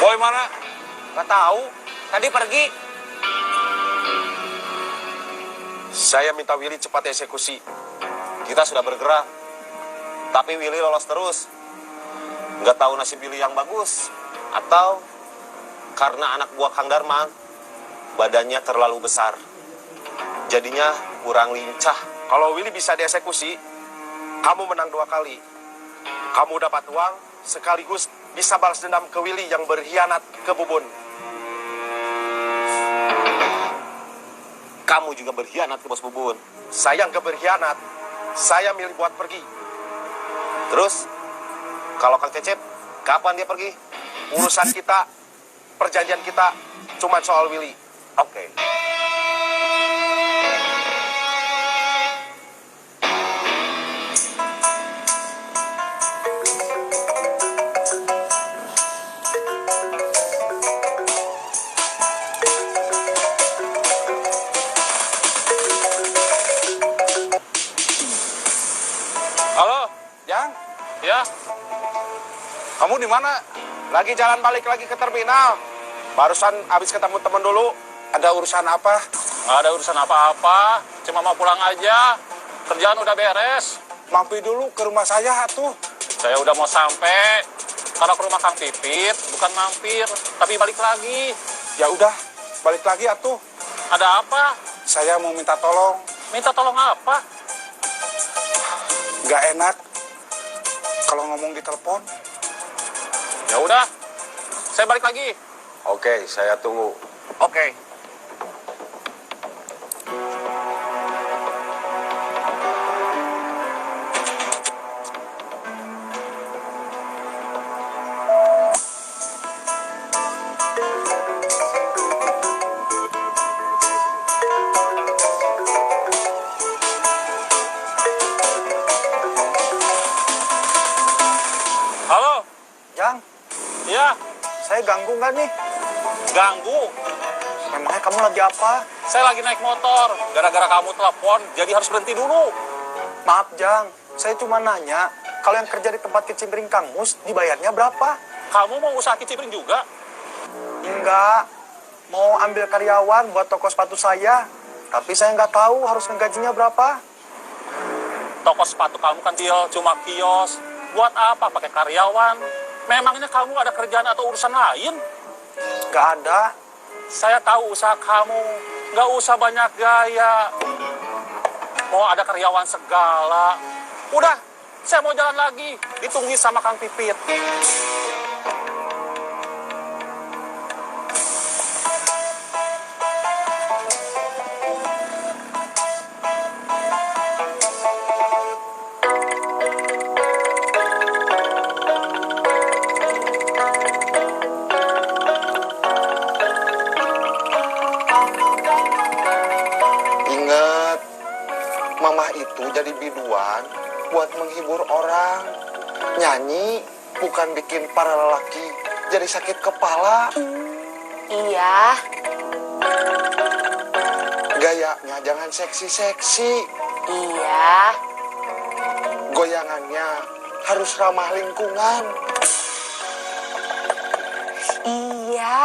Boy mana? Gak tahu. Tadi pergi. Saya minta Willy cepat eksekusi. Kita sudah bergerak. Tapi Willy lolos terus. Nggak tahu nasib Willy yang bagus. Atau karena anak buah Kang Darman badannya terlalu besar. Jadinya kurang lincah. Kalau Willy bisa dieksekusi, kamu menang 2 kali. Kamu dapat uang, sekaligus bisa balas dendam ke Willy yang berkhianat ke Bubun. Kamu juga berkhianat ke bos Bubun. Saya nggak berkhianat. Saya milih buat pergi. Terus, kalau Kang Cecep, kapan dia pergi? Urusan kita, perjanjian kita, cuma soal Willy. Oke. Halo, Jang, ya. Kamu di mana? Lagi jalan balik lagi ke terminal. Barusan habis ketemu temen dulu. ada urusan apa? Nggak ada urusan apa-apa. Cuma mau pulang aja. Kerjaan udah beres. Mampir dulu ke rumah saya tuh. Saya udah mau sampai. Karena ke rumah Kang Pipit, bukan mampir, tapi balik lagi. Ya udah, balik lagi atuh. Ada apa? Saya mau minta tolong. Minta tolong apa? Gak enak kalau ngomong di telepon. Ya udah, saya balik lagi. Oke, saya tunggu. Oke. Halo, Jang, iya, saya ganggu nggak nih? ganggu. Memangnya kamu lagi apa? Saya lagi naik motor. Gara-gara kamu telepon, jadi harus berhenti dulu. Maaf Jang, saya cuma nanya. Kalau yang kerja di tempat kicimpring Kang Mus, dibayarnya berapa? Kamu mau usaha kicimpring juga? Enggak, mau ambil karyawan buat toko sepatu saya. Tapi saya nggak tahu harus ngegajinya berapa. Toko sepatu kamu kan deal, cuma kios. Buat apa pakai karyawan? Memangnya kamu ada kerjaan atau urusan lain? Nggak ada. Saya tahu usaha kamu. Nggak usah banyak gaya. Mau ada karyawan segala. Udah, saya mau jalan lagi. Ditungguin sama Kang Pipit. Ingat, Mamah itu jadi biduan buat menghibur orang. Nyanyi bukan bikin para lelaki jadi sakit kepala. Iya, Gayanya jangan seksi-seksi. iya. Goyangannya harus ramah lingkungan. Iya.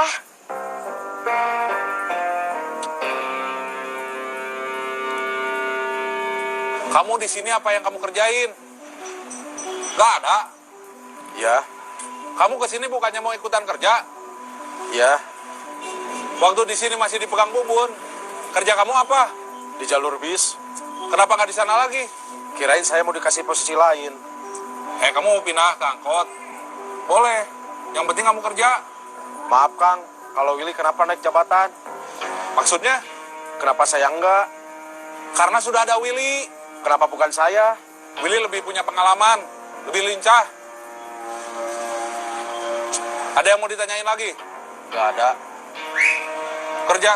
Kamu di sini apa yang kamu kerjain? Nggak ada. Ya, Kamu ke sini bukannya mau ikutan kerja? ya, Waktu di sini masih dipegang Bubun. Kerja kamu apa? di jalur bis. Kenapa nggak di sana lagi? Kirain saya mau dikasih posisi lain. Kamu mau pindah ke angkot? Boleh. Yang penting kamu kerja. Maaf Kang, kalau Willy kenapa naik jabatan? Maksudnya? Kenapa saya enggak? Karena sudah ada Willy. Kenapa bukan saya? Willy lebih punya pengalaman. Lebih lincah. Ada yang mau ditanyain lagi? Nggak ada. Kerja.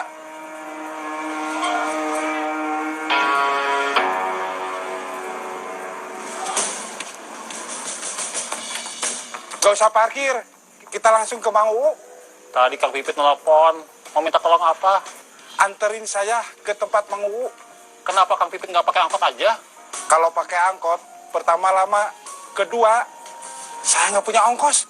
Gak usah parkir, kita langsung ke Mang Uu. Tadi Kang Pipit nelfon. Mau minta tolong apa? Anterin saya ke tempat Mang Uu. Kenapa Kang Pipit nggak pakai angkot aja? Kalau pakai angkot, pertama lama, kedua, saya nggak punya ongkos.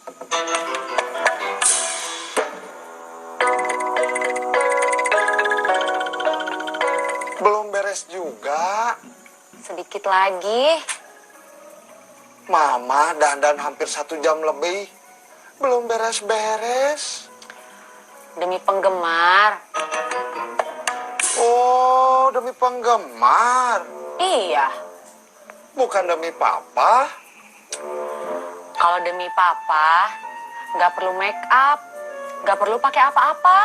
beres juga. Sedikit lagi. Mama dandan hampir 1 jam lebih. Belum beres-beres. Demi penggemar. Oh, demi penggemar. Iya. Bukan demi papa. Kalau demi papa, nggak perlu make up. Nggak perlu pakai apa-apa.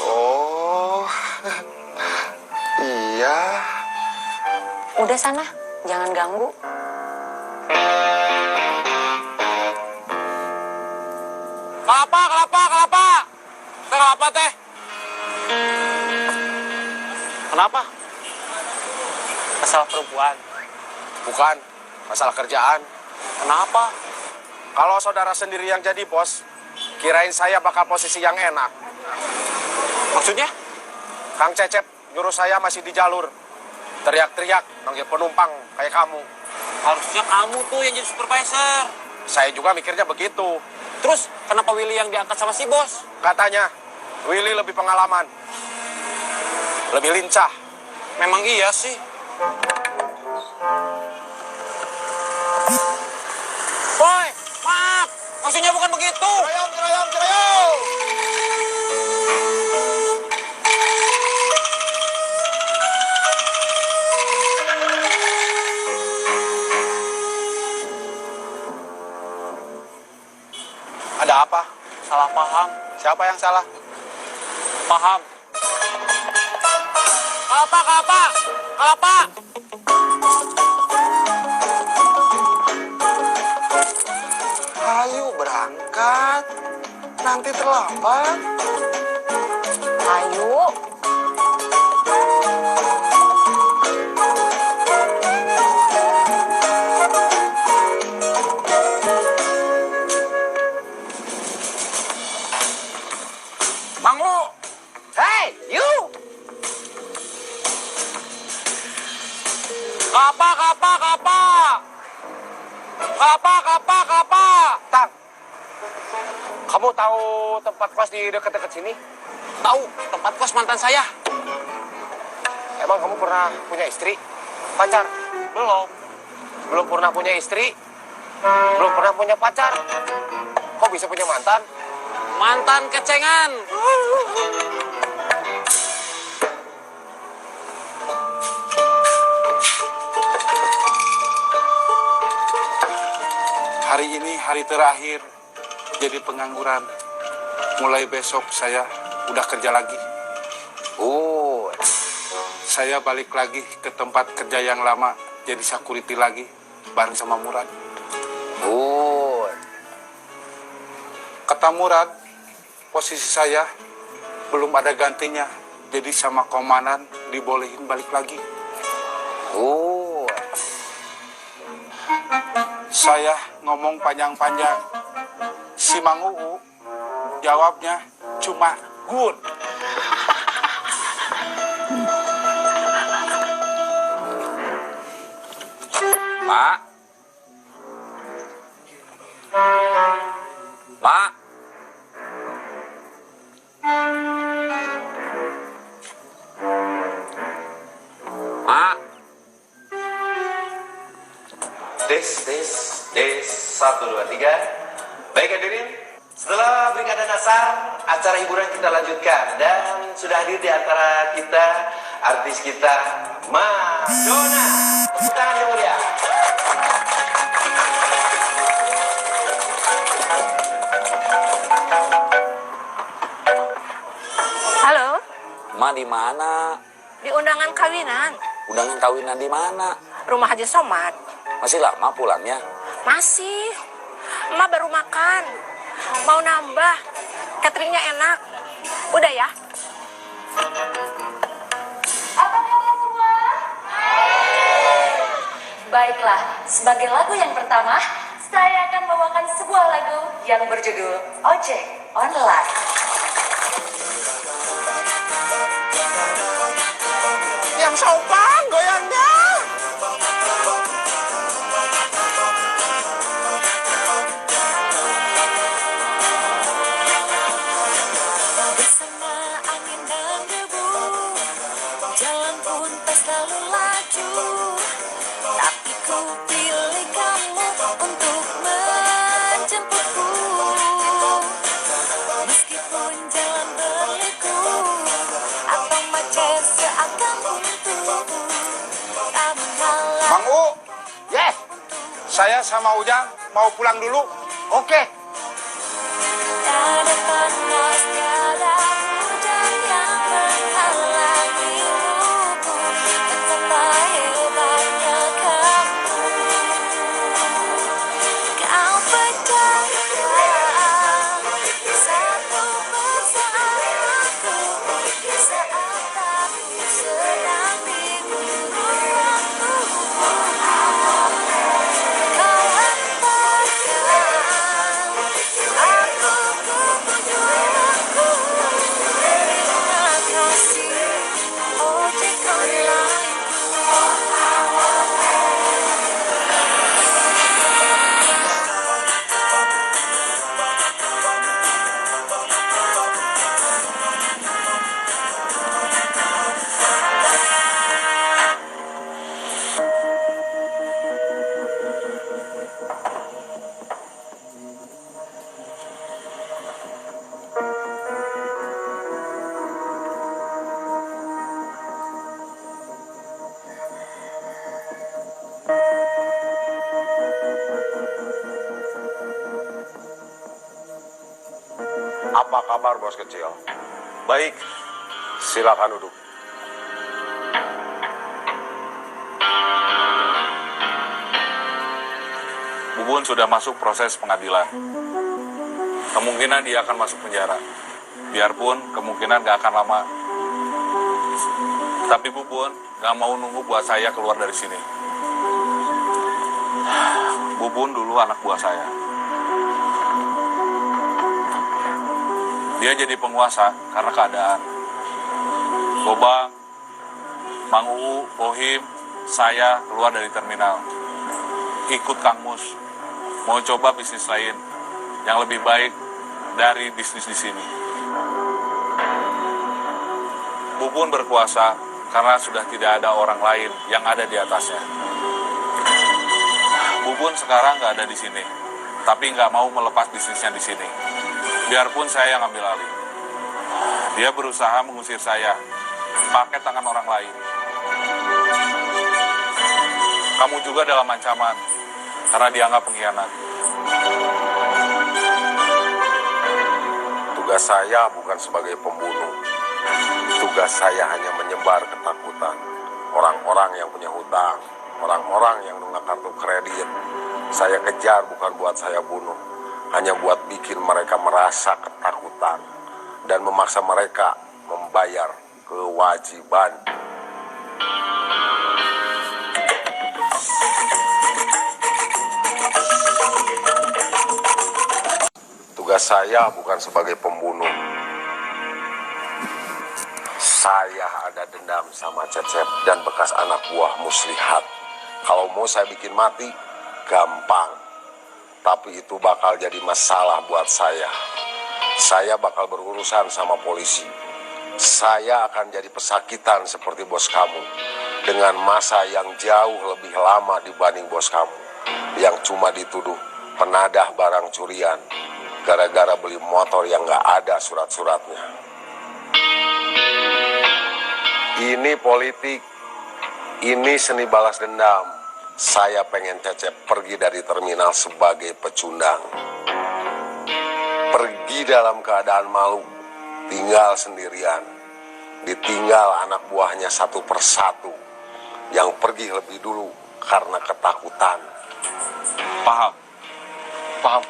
Oh, iya. Udah sana, jangan ganggu. Kelapa teh. Kenapa? Masalah perempuan. Bukan, masalah kerjaan. Kenapa? Kalau saudara sendiri yang jadi bos, kirain saya bakal posisi yang enak. Maksudnya? Kang Cecep nyuruh saya masih di jalur. Teriak-teriak, manggil penumpang kayak kamu. Harusnya kamu tuh yang jadi supervisor. Saya juga mikirnya begitu. Terus kenapa Willy yang diangkat sama si bos? Katanya, Willy lebih pengalaman. Lebih lincah. Memang iya sih. Boy, maaf. Maksudnya bukan begitu. Cerayam. Ada apa? Salah paham. Siapa yang salah? Paham. Kelapa. Ayo berangkat. Nanti terlambat. Ayo. Mangu. Hey, you! Kelapa. Tang, kamu tahu tempat kos di dekat-dekat sini? Tahu tempat kos mantan saya? Emang kamu pernah punya istri? Pacar? Belum. Belum pernah punya istri? Belum pernah punya pacar? Kok bisa punya mantan? Mantan kecengan. Hari ini hari terakhir jadi pengangguran. Mulai besok saya udah kerja lagi. Oh, Saya balik lagi ke tempat kerja yang lama, jadi security lagi bareng sama Murad. Kata Murad, posisi saya belum ada gantinya, jadi sama komandan dibolehin balik lagi. Saya ngomong panjang-panjang. Si Mang Uu jawabnya cuma good. Mak. Mak. Mak. Des, 1, 2, 3. Baik hadirin, setelah Brigada Nasar, acara hiburan kita lanjutkan. Dan sudah hadir di antara kita, artis kita, Madonna. Tepuk tangan yang mulia. Halo, Ma di mana? di undangan kawinan. Undangan kawinan di mana? Rumah Haji Somad. Masih lama pulangnya? Masih. Emak baru makan. Mau nambah. Cateringnya enak. Udah ya? Apa kabar semua? Baiklah, sebagai lagu yang pertama, saya akan membawakan sebuah lagu yang berjudul Ojek Online. Yang sopan goyangnya. Bersama angin dan debu, jalan pun pesta Saya sama Ujang mau pulang dulu. Oke. Ada panas, ada hujan yang menghalangi buku. Betapa hebatnya kamu. Kau percaya satu persatu saat aku sedang diburu waktu. Kau hantarkan aku ke tujuanku. Terima kasih ojek online. Apa kabar bos kecil? Baik, silakan duduk. Bubun sudah masuk proses pengadilan. Kemungkinan dia akan masuk penjara. Biarpun kemungkinan gak akan lama. Tapi Bubun gak mau nunggu buat saya keluar dari sini. Bubun dulu anak buah saya. Dia jadi penguasa karena keadaan. Bobang, Mang Uu, Bohim, saya keluar dari terminal. Ikut Kang Mus. Mau coba bisnis lain yang lebih baik dari bisnis di sini. Bubun berkuasa karena sudah tidak ada orang lain yang ada di atasnya. Bubun sekarang nggak ada di sini, tapi nggak mau melepas bisnisnya di sini. Biarpun saya yang ambil alih. Dia berusaha mengusir saya pakai tangan orang lain. Kamu juga dalam ancaman karena dianggap pengkhianat. Tugas saya bukan sebagai pembunuh. Tugas saya hanya menyebar ketakutan. Orang-orang yang punya hutang, orang-orang yang nunggak kartu kredit, saya kejar bukan buat saya bunuh. Hanya buat bikin mereka merasa ketakutan dan memaksa mereka membayar kewajiban. Tugas saya bukan sebagai pembunuh. Saya ada dendam sama Cecep dan bekas anak buah muslihat. Kalau mau saya bikin mati, gampang. Tapi itu bakal jadi masalah buat saya. Saya bakal berurusan sama polisi. Saya akan jadi pesakitan seperti bos kamu. Dengan masa yang jauh lebih lama dibanding bos kamu. Yang cuma dituduh penadah barang curian. Gara-gara beli motor yang gak ada surat-suratnya. Ini politik. Ini seni balas dendam. Saya pengen Cecep pergi dari terminal sebagai pecundang. Pergi dalam keadaan malu, tinggal sendirian. Ditinggal anak buahnya satu persatu. Yang pergi lebih dulu karena ketakutan. Paham? Paham?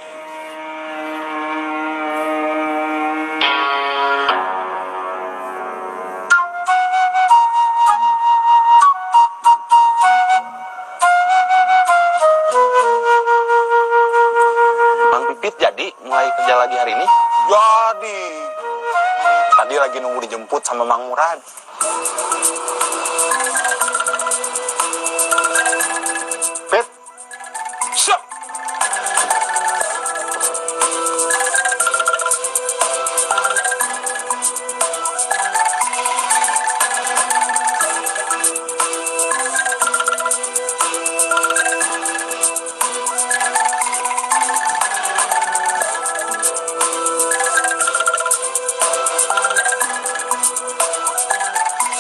Jadi mulai kerja lagi hari ini? Jadi. Tadi lagi nunggu dijemput sama Mang Murad. Pit. Siap.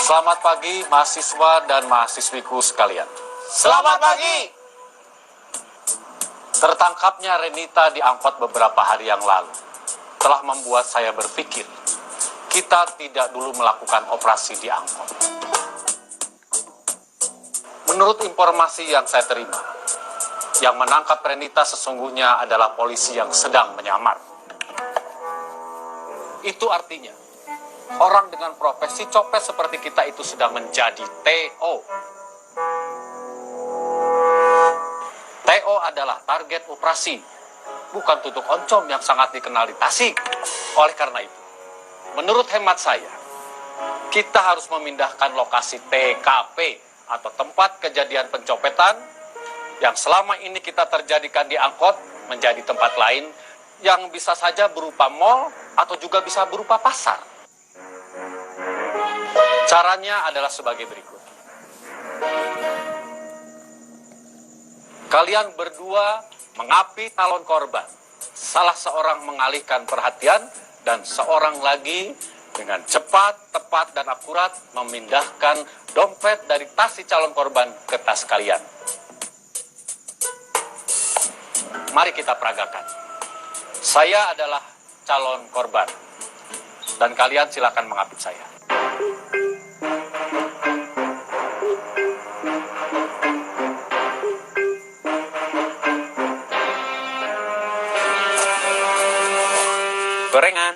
Selamat pagi mahasiswa dan mahasiswiku sekalian. Selamat pagi. Tertangkapnya Renita di angkot beberapa hari yang lalu telah membuat saya berpikir, kita tidak dulu melakukan operasi di angkot. Menurut informasi yang saya terima, yang menangkap Renita sesungguhnya adalah polisi yang sedang menyamar. Itu artinya, orang dengan profesi copet seperti kita itu sedang menjadi TO. TO adalah target operasi, bukan tutuk oncom yang sangat dikenal di Tasik. Oleh karena itu, menurut hemat saya, kita harus memindahkan lokasi TKP atau tempat kejadian pencopetan yang selama ini kita terjadikan di angkot menjadi tempat lain yang bisa saja berupa mall atau juga bisa berupa pasar. Caranya adalah sebagai berikut. Kalian berdua mengapi calon korban. Salah seorang mengalihkan perhatian dan seorang lagi dengan cepat, tepat, dan akurat memindahkan dompet dari tas si calon korban ke tas kalian. Mari kita peragakan. Saya adalah calon korban. Dan kalian silakan mengapit saya. Gorengan.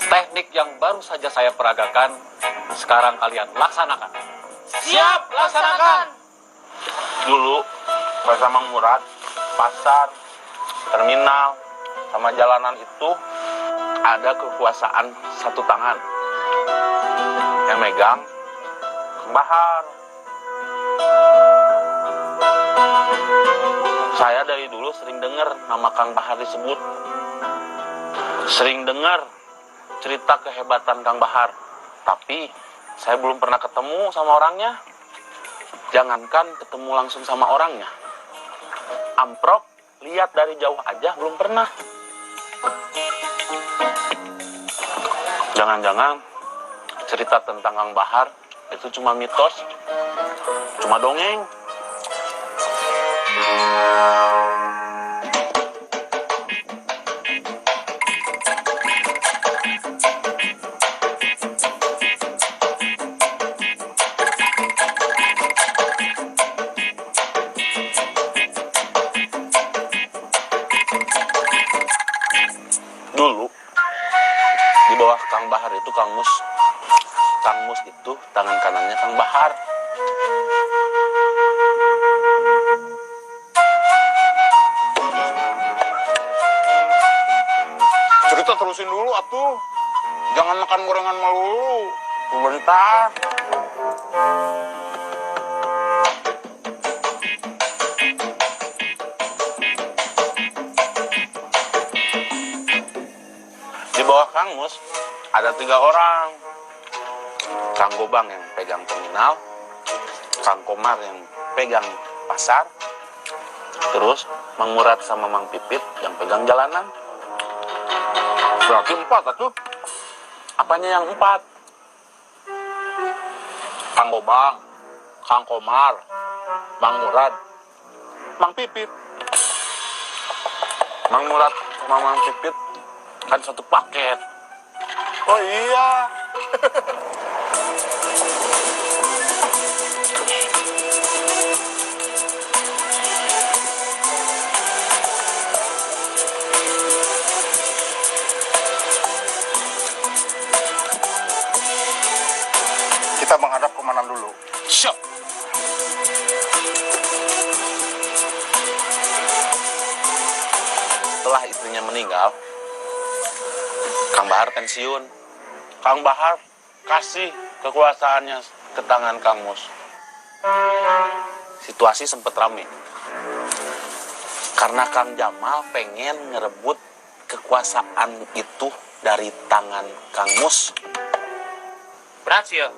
Teknik yang baru saja saya peragakan, sekarang kalian laksanakan. Siap, laksanakan. Dulu, pas sama Murad, pasar, terminal, sama jalanan itu ada kekuasaan satu tangan. Yang megang Kang Bahar. Saya dari dulu sering dengar nama Kang Bahar disebut. Sering dengar cerita kehebatan Kang Bahar. Tapi saya belum pernah ketemu sama orangnya. Jangankan ketemu langsung sama orangnya. Amprok, lihat dari jauh aja belum pernah. Jangan-jangan cerita tentang Kang Bahar itu cuma mitos, cuma dongeng. Dulu di bawah Kang Bahar itu Kang Mus. Kang Mus itu tangan kanannya Kang Bahar. Cerita terusin dulu atuh. Jangan makan gorengan melulu. Sebentar. Di bawah Kang Mus ada 3 orang. Kang Gobang yang pegang terminal, Kang Komar yang pegang pasar, terus Mang Murad sama Mang Pipit yang pegang jalanan. Berarti 4 atuh. Apanya yang 4? Kang Gobang, Kang Komar, Mang Murad, Mang Pipit. Mang Murad sama Mang Pipit kan satu paket. Oh iya. Kita menghadap komandan dulu. Siap. Setelah istrinya meninggal, Kang Bahar pensiun. Kang Bahar kasih kekuasaannya ke tangan Kang Mus. Situasi sempat rame. Karena Kang Jamal pengen ngerebut kekuasaan itu dari tangan Kang Mus. Berat sih ya?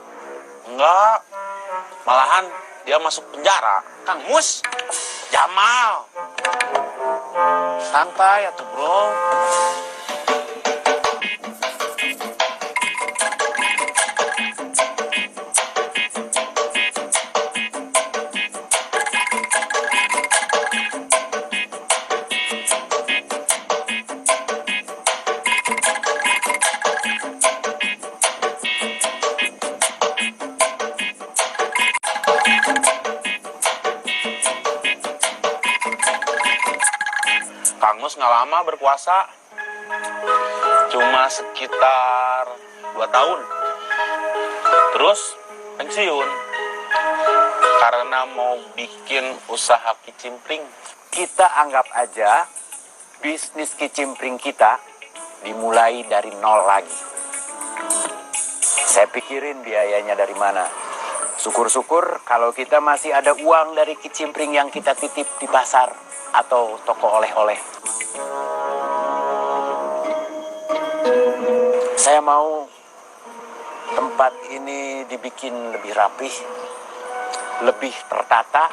Enggak. Malahan dia masuk penjara. Kang Mus, Jamal. Santai atuh, Bro. Kang Mus nggak lama berpuasa, cuma sekitar 2 tahun. Terus pensiun karena mau bikin usaha kicimpring. Kita anggap aja bisnis kicimpring kita dimulai dari nol lagi. Saya pikirin biayanya dari mana. Syukur-syukur kalau kita masih ada uang dari kicimpring yang kita titip di pasar atau toko oleh-oleh. Saya mau tempat ini dibikin lebih rapih, lebih tertata,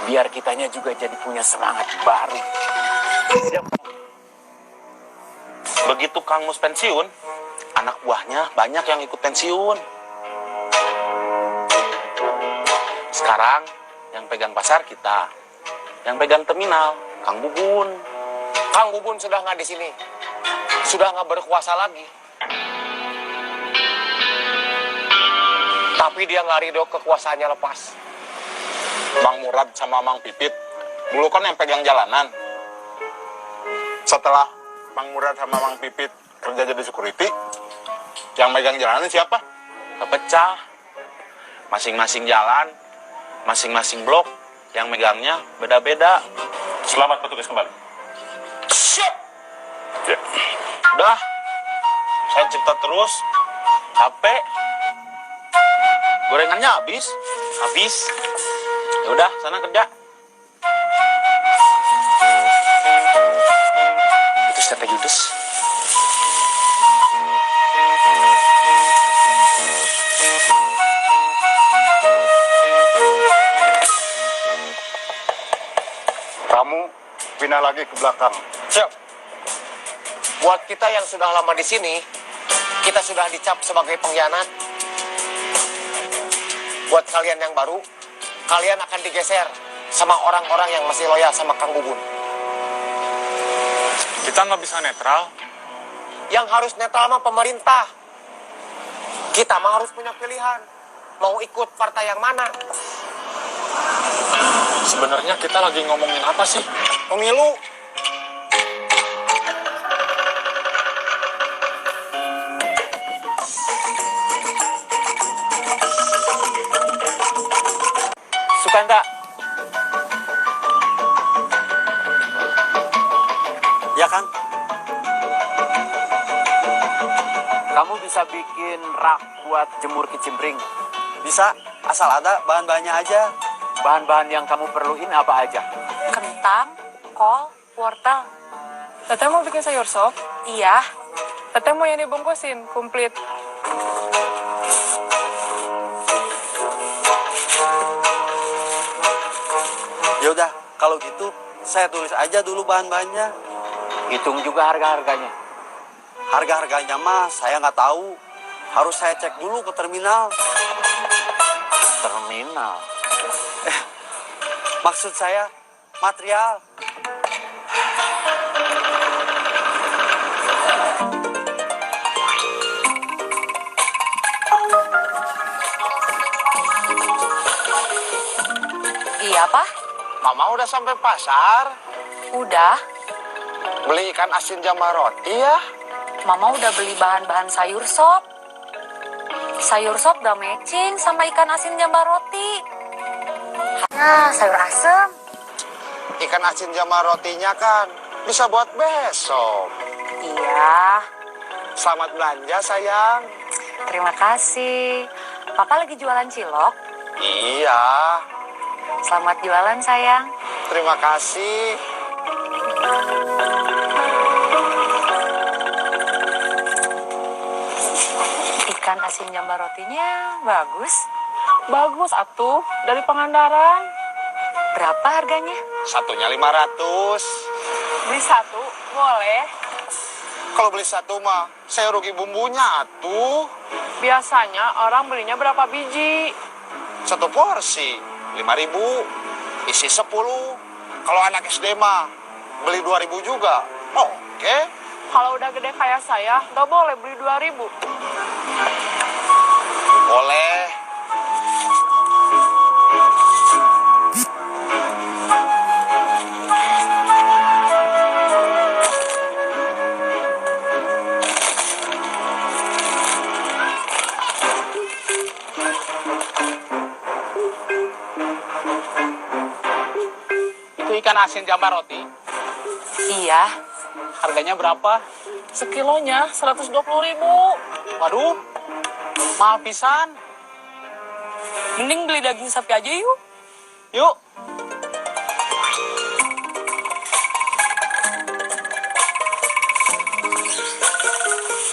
biar kitanya juga jadi punya semangat baru. Begitu Kang Mus pensiun, anak buahnya banyak yang ikut pensiun. Sekarang yang pegang pasar kita, yang pegang terminal Kang Bubun. Kang Bubun sudah nggak di sini. Sudah nggak berkuasa lagi. Tapi dia nggak ridho kekuasaannya lepas. Mang Murad sama Mang Pipit dulu kan yang pegang jalanan. Setelah Mang Murad sama Mang Pipit kerja jadi security, yang megang jalanan siapa? Kepecah. Masing-masing jalan, masing-masing blok, yang megangnya beda-beda. Selamat bertugas kembali. Siap. Ya. Udah, saya cerita terus, capek. Gorengannya habis. Ya udah, sana kerja. Itu Teh Judes. Kamu pindah lagi ke belakang. Siap. Buat kita yang sudah lama di sini, kita sudah dicap sebagai pengkhianat. Buat kalian yang baru, kalian akan digeser sama orang-orang yang masih loyal sama Kang Bubun. Kita nggak bisa netral. Yang harus netral mah pemerintah. Kita mah harus punya pilihan. Mau ikut partai yang mana? Sebenarnya kita lagi ngomongin apa sih? Pemilu. Sukanta. Ya kan? Kamu bisa bikin rak buat jemur kicimpring. Bisa, asal ada bahan-bahannya aja. Bahan-bahan yang kamu perluin apa aja? Kentang, kol, wortel. Teteh mau bikin sayur sop? Iya, Teteh mau yang dibungkusin, komplit. Ya udah, kalau gitu saya tulis aja dulu bahan-bahannya. Hitung juga harga-harganya. Harga-harganya mah saya nggak tahu. Harus saya cek dulu ke terminal. Terminal. Maksud saya material. iya Pak. Mama udah sampai pasar. Udah. Beli ikan asin jambal roti ya. Mama udah beli bahan-bahan sayur sop. Sayur sop udah matching sama ikan asin jambal roti. Nah, sayur asem. Ikan asin jambal rotinya kan bisa buat besok. Iya, Selamat belanja sayang. terima kasih. Papa lagi jualan cilok. Iya, Selamat jualan sayang. terima kasih. Ikan asin jambar rotinya bagus. Bagus atuh, dari Pangandaran. Berapa harganya? Satunya 500. Beli satu, boleh. Kalau beli satu mah, saya rugi bumbunya atuh. Biasanya orang belinya berapa biji? Satu porsi, 5.000. Isi 10. Kalau anak SD mah, beli 2.000 juga. Oke. Kalau udah gede kayak saya, nggak boleh beli 2.000. Boleh. Itu ikan asin jambar roti. Iya. Harganya berapa? Sekilonya 120.000. Waduh, mahal pisan. Mending beli daging sapi aja yuk. Yuk.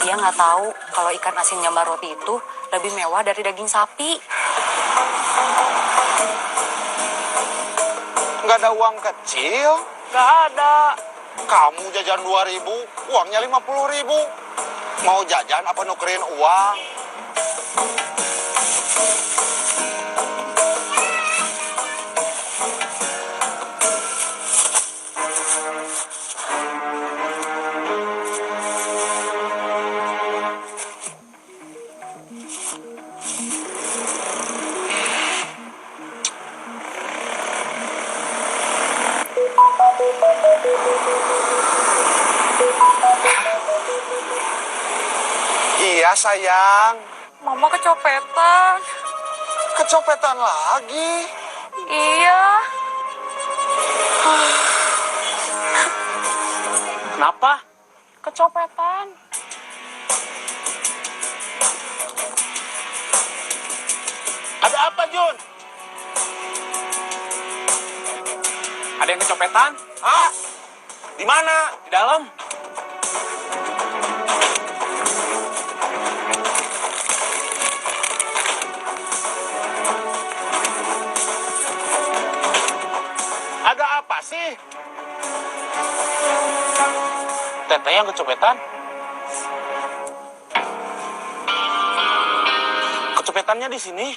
Dia nggak tahu kalau ikan asin jambar roti itu lebih mewah dari daging sapi. Nggak ada uang kecil. Nggak ada. Kamu jajan 2.000, uangnya 50.000. Mau jajan apa nukerin uang? Iya sayang, Mama kecopetan. kecopetan lagi. Iya. Kenapa? Kecopetan. Ada apa, Jun? Ada yang kecopetan? Hah? Di mana? Di dalam. Ada apa sih? Teteh yang kecopetan? Kecopetannya di sini.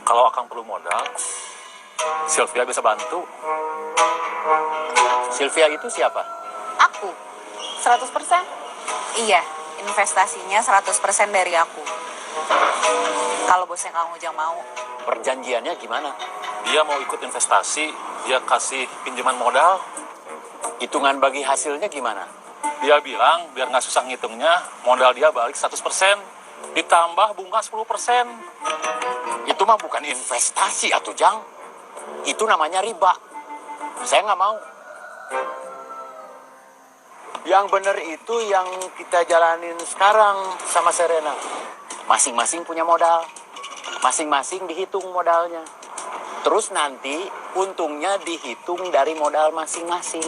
Kalau Akang perlu modal, Sylvia bisa bantu. Sylvia itu siapa? Aku 100%. Iya, investasinya 100% dari aku. Kalau bosnya Kang Ujang mau. Perjanjiannya gimana? Dia mau ikut investasi, dia kasih pinjaman modal. Hitungan bagi hasilnya gimana? Dia bilang biar nggak susah ngitungnya, modal dia balik 100%, ditambah bunga 10%. Itu mah bukan investasi, atuh Jang. Itu namanya riba. Saya nggak mau. Yang benar itu yang kita jalanin sekarang sama Serena. Masing-masing punya modal. Masing-masing dihitung modalnya. Terus nanti untungnya dihitung dari modal masing-masing.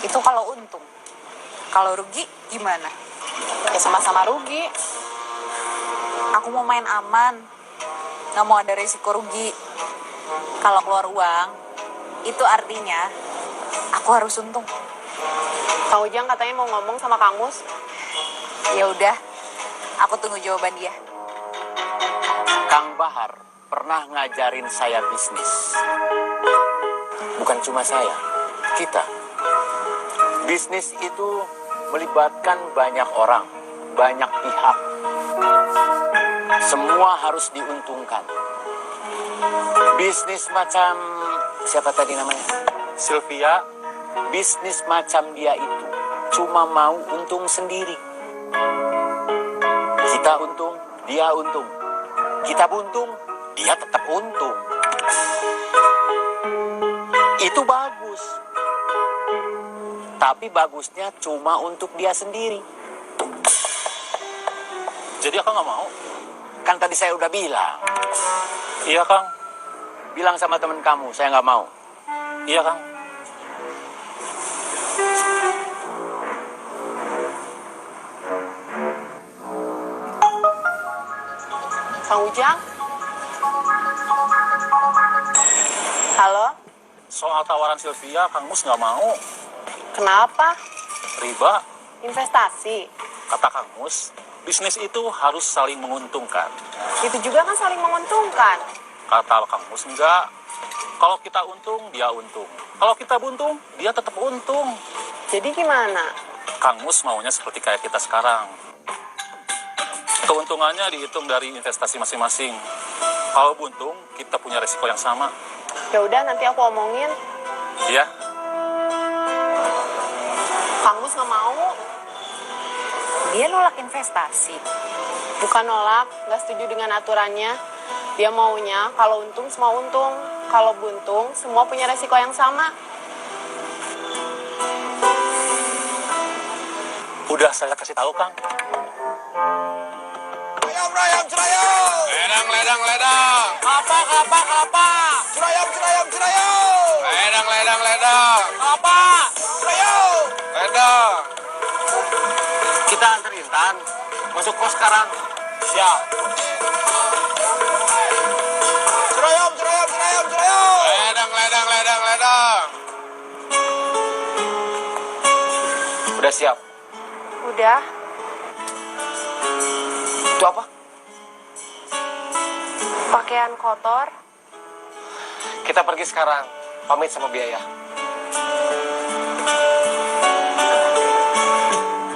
Itu kalau untung. Kalau rugi gimana? Ya sama-sama rugi. Aku mau main aman. Nggak mau ada resiko rugi. Kalau keluar uang, itu artinya aku harus untung. Kang Ujang katanya mau ngomong sama Kang Mus. Ya udah, aku tunggu jawaban dia. Kang Bahar pernah ngajarin saya bisnis. Bukan cuma saya, kita. Bisnis itu melibatkan banyak orang, banyak pihak. Semua harus diuntungkan. Bisnis macam, siapa tadi namanya? Sylvia, Bisnis macam dia itu cuma mau untung sendiri. Kita untung, dia untung. Kita buntung, dia tetap untung. Itu bagus. Tapi bagusnya cuma untuk dia sendiri. Jadi Akang nggak mau? Kan tadi saya udah bilang. Iya, Kang. Bilang sama teman kamu, saya nggak mau. Iya, Kang. Kang Ujang? Halo? Soal tawaran Sylvia, Kang Mus nggak mau. Kenapa? Riba, Investasi. kata Kang Mus, bisnis itu harus saling menguntungkan. Itu juga kan saling menguntungkan. Kata Kang Mus enggak. Kalau kita untung, dia untung. Kalau kita buntung, dia tetap untung. Jadi gimana? Kang Mus maunya seperti kayak kita sekarang. Keuntungannya dihitung dari investasi masing-masing. Kalau buntung, kita punya resiko yang sama. Ya udah, nanti aku omongin. Iya, Kang Mus nggak mau. Dia nolak investasi. Bukan nolak, nggak setuju dengan aturannya. Dia maunya kalau untung semua untung. Kalau buntung, semua punya resiko yang sama. udah saya kasih tahu, Kang. Rayam, cerayam. Ledang, ledang, ledang. Kapak. Cerayam. Ledang, ledang, ledang. Kapak. Cerayam. Ledang. Kita antar Intan. Masuk kos sekarang. Siap. Cerayam. Ledang, ledang, ledang, ledang. Udah siap. Udah. Itu apa? Pakaian kotor. Kita pergi sekarang. Pamit sama biaya.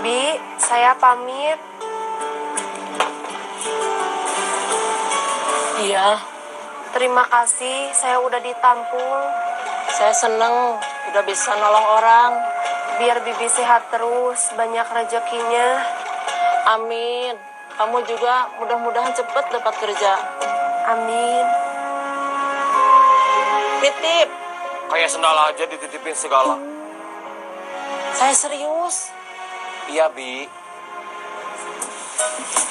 Bi, saya pamit. Iya, Terima kasih, saya udah ditampung. saya seneng udah bisa nolong orang. Biar Bibi sehat terus, banyak rezekinya. Amin. Kamu juga mudah-mudahan cepet dapat kerja. Amin. Titip. Kayak sendal aja dititipin segala. Saya serius. Iya, Bi.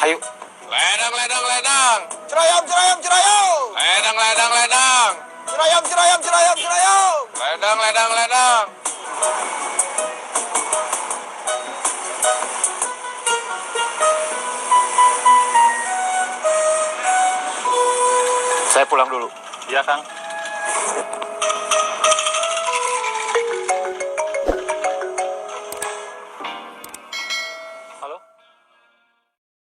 Ayo. Ledang, ledang, ledang. Cerayam. Ledang, ledang, ledang. Cerayam. Ledang, ledang, ledang. Saya pulang dulu. Iya, Kang.